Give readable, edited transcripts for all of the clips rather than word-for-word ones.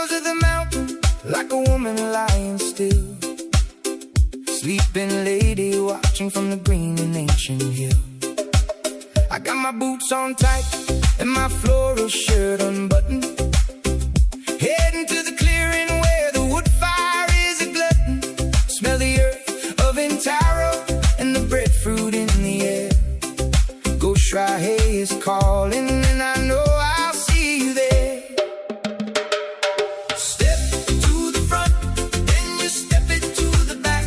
shadows of the mountain, like a woman lying still. Sleeping lady watching from the green and ancient hill. I got my boots on tight and my floral shirt unbuttoned, heading to the clearing where the wood fire is a glutton. Smell the earth of taro and the breadfruit in the air. Ghost Rahe is calling and I know I'll see you there. Step to the front, then you step it to the back.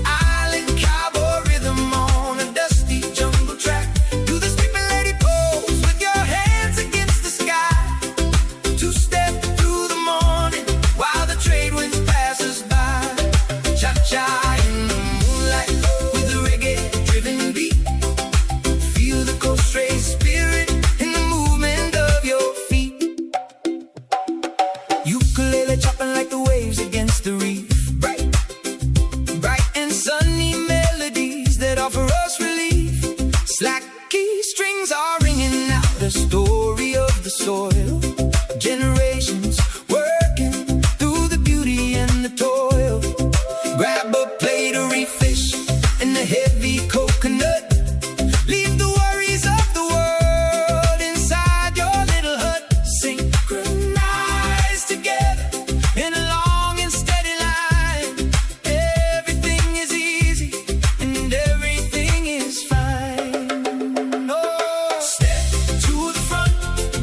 Island cowboy rhythm on a dusty jungle track. Do the sleeping lady pose with your hands against the sky. Two-step through the morning while the trade winds pass us by. Cha-cha in the moonlight with the reggae-driven beat. Feel the Coast Ray spirit in the movement of your feet. Ukulele chopping like the waves against the reef. Bright, bright and sunny melodies that offer us relief. Slack key strings are ringing out the story of the soil. Generations working through the beauty and the toil. Grab a plate of reef fish and a heavy coconut. Leave the worries of the world inside your little hut. Synchronize together in a long and steady line. Everything is easy and everything is fine. Oh, step to the front,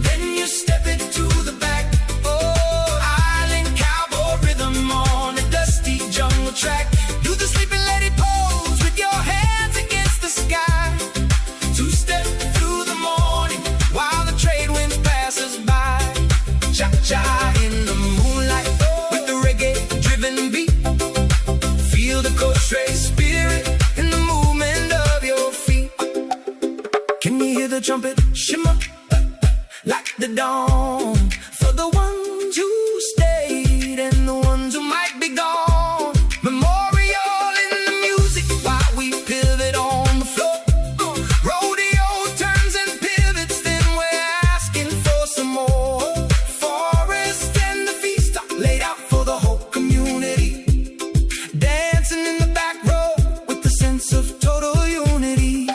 then you step it to the back. Oh, island cowboy rhythm on a dusty jungle track. Do the sleeping lady pose with your hands against the sky. Two-step through the morning while the trade winds pass us by. Cha-cha in the moonlight with the reggae-driven beat. Feel the Coast Ray spirit in the movement of your feet. Can you hear the trumpet shimmer like the dawn? For the ones who stayed and the ones who might be gone. Memorial in the music while we pivot on the floor. Rodeo turns and pivots, then we're asking for some more. Forest and the feast are laid out for the whole community. Dancing in the back row with the sense of total unity.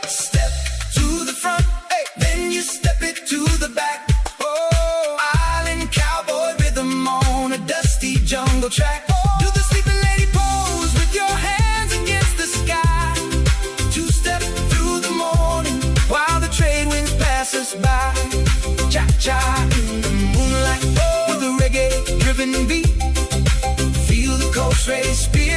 Step to the front, hey, then you step it to the back. Oh, island cowboy rhythm on a dusty jungle track. Do the sleeping lady pose with your hands against the sky. Two-step through the morning while the trade winds pass us by. Cha-cha in the moonlight with the reggae-driven beat. Feel the Coast Ray spirit